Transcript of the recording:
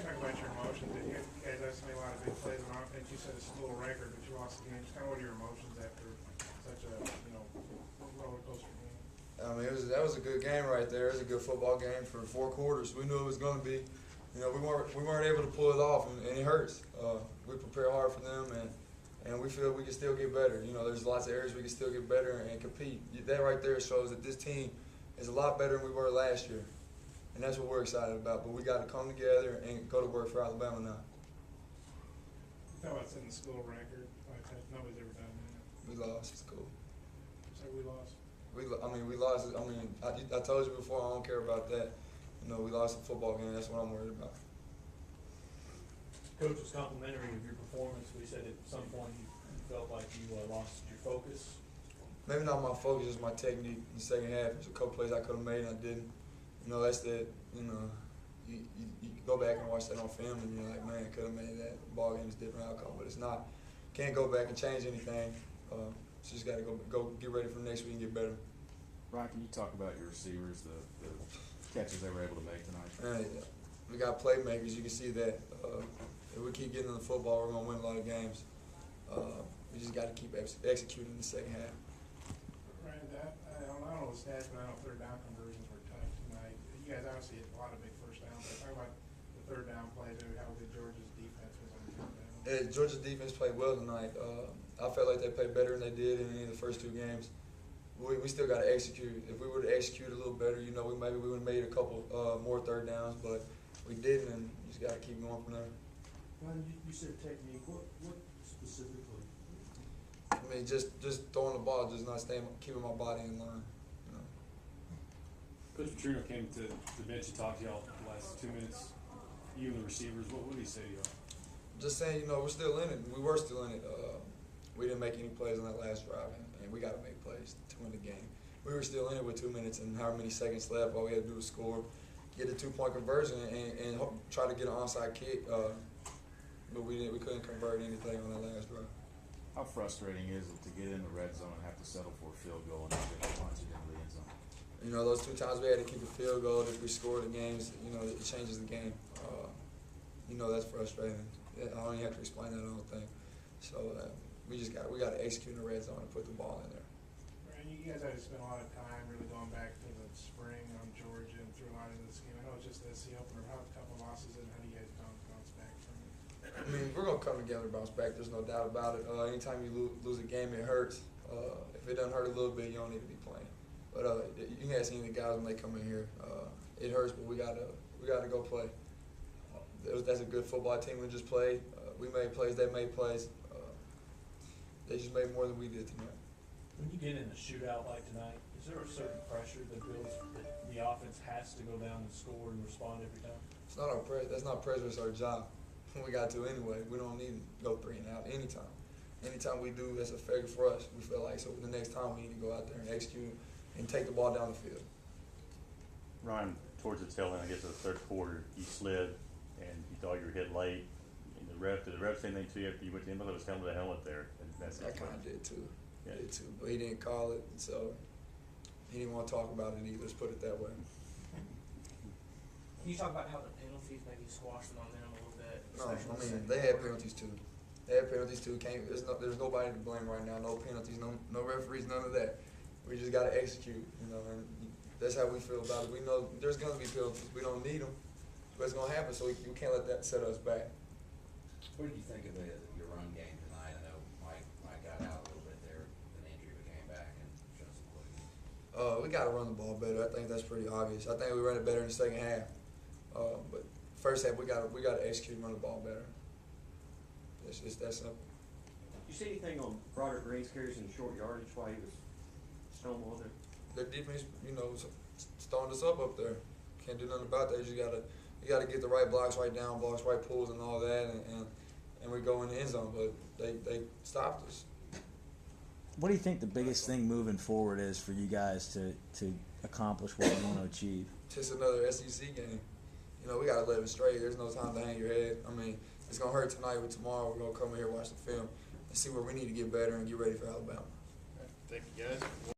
kind of talk about your emotions. You guys obviously made a lot of big plays on offense. You said it's a little record, but you lost the game. Just kind of what are your emotions after such a roller coaster game? I mean, that was a good game right there. It was a good football game for 4 quarters. We knew it was going to be. We weren't able to pull it off, and it hurts. We prepare hard for them, and we feel we can still get better. There's lots of areas we can still get better and compete. That right there shows that this team is a lot better than we were last year, and that's what we're excited about. But we got to come together and go to work for Alabama now. You talk about setting the school record. Nobody's ever done that. We lost. It's cool. So we lost. We lost. I told you before, I don't care about that. We lost a football game. That's what I'm worried about. Coach was complimentary of your performance. We said at some point you felt like you lost your focus. Maybe not my focus, just my technique in the second half. There's a couple plays I could have made and I didn't. That's that. You go back and watch that on film and you're like, man, could have made that. Ball game is a different outcome, but it's not. Can't go back and change anything. Just got to go get ready for next week and get better. Ryan, can you talk about your receivers, the catches they were able to make tonight? We got playmakers. You can see that. If we keep getting in the football, we're going to win a lot of games. We just got to keep executing in the second half. Right, I don't know the stats, but I know third down conversions were tough tonight. You guys obviously hit a lot of big first downs. Talk about the third down plays, how good Georgia's defense was on the third down. Georgia's defense played well tonight. I felt like they played better than they did in any of the first 2 games. We still got to execute. If we would have executed a little better, we would have made a couple more third downs, but we didn't, and you just got to keep going from there. Ryan, you said technique. What specifically? Just throwing the ball, just not keeping my body in line. Coach Petrino came to the bench and talked to y'all the last 2 minutes. You and the receivers, what would he say to y'all? Just saying, we're still in it. We were still in it. We didn't make any plays on that last drive, and we got to make plays to win the game. We were still in it with 2 minutes and however many seconds left. All we had to do was score, get a 2-point conversion, and try to get an onside kick. But we couldn't convert anything on that last drive. How frustrating is it to get in the red zone and have to settle for a field goal and then punch it into the end zone? Those 2 times we had to keep a field goal. If we score the games, it changes the game. That's frustrating. I don't even have to explain that, I don't think. So we got to execute in the red zone and put the ball in there. Right, you guys had to spend a lot of time really going back to the spring on Georgia and through a lot into this game. I know it's just the opener. How tough a losses and how do you guys bounce back from it? We're going to come together and bounce back. There's no doubt about it. Anytime you lose a game, it hurts. If it doesn't hurt a little bit, you don't need to be playing. But you can ask any of the guys when they come in here. It hurts, but we got to go play. That's a good football team we just played. We made plays. They made plays. They just made more than we did tonight. When you get in a shootout like tonight, is there a certain pressure that builds that the offense has to go down and score and respond every time? It's not our pressure. That's not pressure. It's our job. We got to anyway. We don't need to go 3 and out anytime. Anytime we do, that's a failure for us. We feel like so the next time we need to go out there and execute and take the ball down the field. Ryan, towards the tail end, I guess, of the third quarter, you slid and you thought you were hit late. And did the ref say anything to you after you went to him? I thought it was helmet to helmet there. And I kind of did too. Yeah. Did too, but he didn't call it, so he didn't want to talk about it either. Let's put it that way. Can you talk about how the penalties maybe squashed the momentum a little bit? No, they had penalties too. There's nobody to blame right now. No penalties, no referees, none of that. We just got to execute, and that's how we feel about it. We know there's going to be penalties. We don't need them, but it's going to happen, so we can't let that set us back. What did you think of your run game tonight? I know Mike got out a little bit there with an injury, but came back and showed some quickness. We got to run the ball better. I think that's pretty obvious. I think we ran it better in the second half, but first half we got to execute and run the ball better. It's just that simple. You see anything on Broderick Green's carries in short yardage while he was stonewalling there? Their defense, stoned us up there. Can't do nothing about that. You got to get the right blocks, right down blocks, right pulls, and all that, and we go in the end zone. But they stopped us. What do you think the biggest thing moving forward is for you guys to accomplish what you want to achieve? Just another SEC game. We got to live it straight. There's no time to hang your head. It's going to hurt tonight, but tomorrow we're going to come here, watch the film, and see where we need to get better and get ready for Alabama. Thank you, guys.